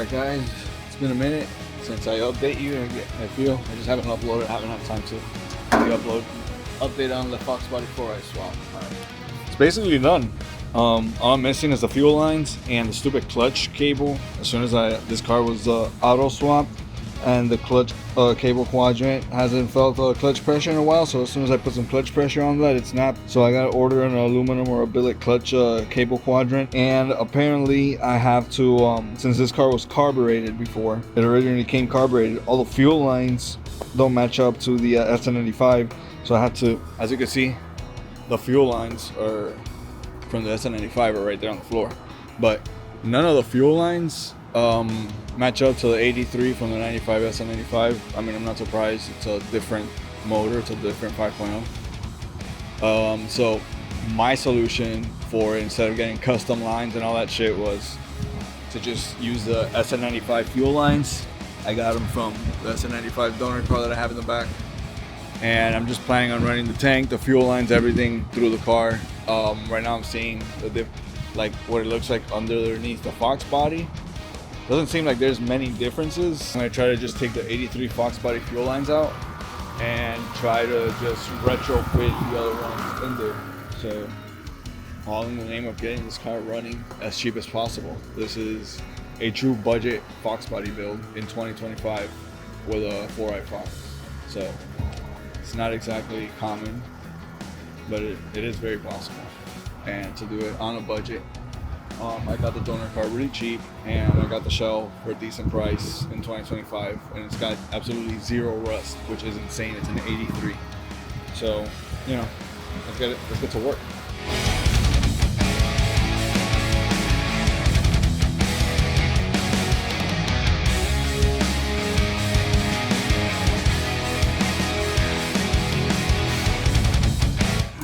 Alright guys, it's been a minute since I update you. I feel I just haven't uploaded, I haven't had time to upload. Update on the Foxbody 4i swap. Alright. It's basically done. All I'm missing is the fuel lines and the stupid clutch cable. As soon as this car was auto swapped, and the clutch cable quadrant hasn't felt clutch pressure in a while, so as soon as I put some clutch pressure on that, it snapped. So I gotta order an aluminum or a billet clutch cable quadrant. And apparently I have to, since this car was carbureted before, it originally came carbureted, all the fuel lines don't match up to the SN95. So I had to, as you can see, the fuel lines are from the SN95 are right there on the floor, but none of the fuel lines match up to the 83 from the 95 SN95. I mean, I'm not surprised. It's a different motor. It's a different 5.0. So my solution for it, instead of getting custom lines and all that shit, was to just use the SN95 fuel lines. I got them from the SN95 donor car that I have in the back, and I'm just planning on running the tank, the fuel lines, everything through the car. Right now I'm seeing like what it looks like underneath the Foxbody. Doesn't seem like there's many differences. I'm gonna try to just take the 83 Foxbody fuel lines out and try to just retrofit the other ones in there. So all in the name of getting this car running as cheap as possible. This is a true budget Foxbody build in 2025 with a 4i Fox. So it's not exactly common, but it is very possible. And to do it on a budget, I got the donor car really cheap, and I got the shell for a decent price in 2025, and it's got absolutely zero rust, which is insane. It's an 83. So, you know, let's get to work.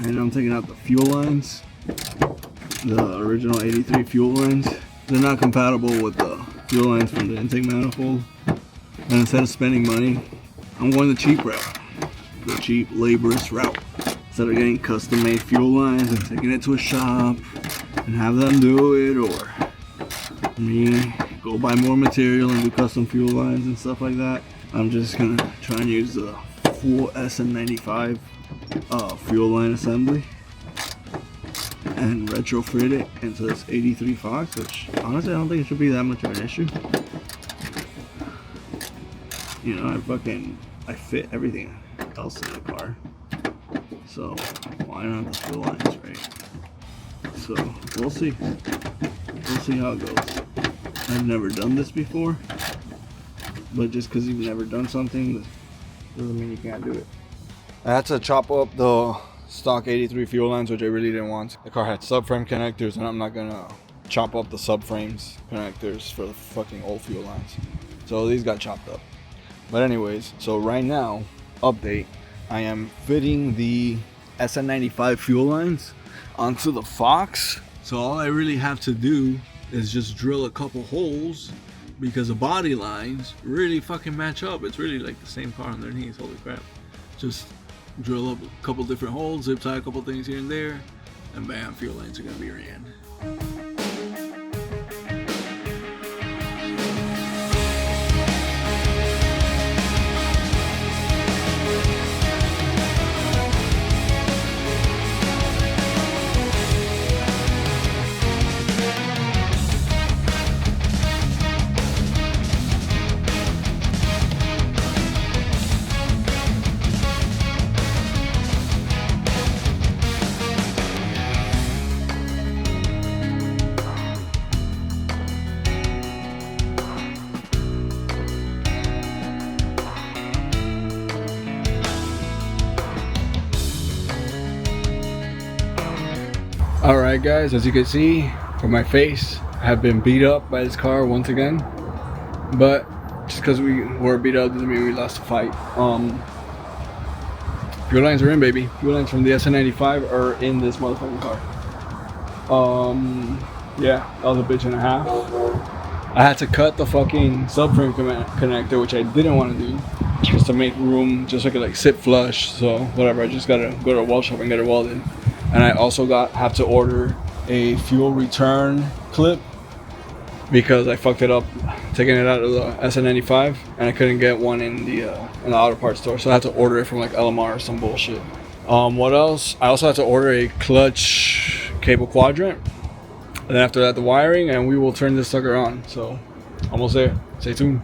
And I'm taking out the fuel lines, the original 83 fuel lines. They're not compatible with the fuel lines from the intake manifold. And instead of spending money, I'm going the cheap route, the cheap, laborious route. Instead of getting custom made fuel lines and taking it to a shop and have them do it, or me go buy more material and do custom fuel lines and stuff like that, I'm just gonna try and use the full SN95 fuel line assembly and retrofit it into this 83 Fox, which honestly I don't think it should be that much of an issue. You know, I fit everything else in the car, so why not the fuel lines, right? So we'll see how it goes. I've never done this before, but just because you've never done something doesn't mean you can't do it. I had to chop up the stock 83 fuel lines, which I really didn't want. The car had subframe connectors, and I'm not gonna chop up the subframes connectors for the fucking old fuel lines. So these got chopped up. But anyways, so right now, update, I am fitting the SN95 fuel lines onto the Fox. So all I really have to do is just drill a couple holes, because the body lines really fucking match up. It's really like the same car underneath. Holy crap. Just drill up a couple different holes, zip tie a couple things here and there, and bam, fuel lines are gonna be ran. Alright guys, as you can see from my face, I have been beat up by this car once again. But just because we were beat up doesn't mean we lost the fight. Fuel lines are in, baby. Fuel lines from the SN95 are in this motherfucking car. Yeah, that was a bitch and a half. I had to cut the fucking subframe connector, which I didn't want to do, just to make room, just so I could like sit flush. So whatever, I just gotta go to a weld shop and get it welded. And I also have to order a fuel return clip because I fucked it up taking it out of the SN95, and I couldn't get one in the auto parts store, so I had to order it from like LMR or some bullshit. What else? I also had to order a clutch cable quadrant, and then after that the wiring, and we will turn this sucker on. So almost there. Stay tuned.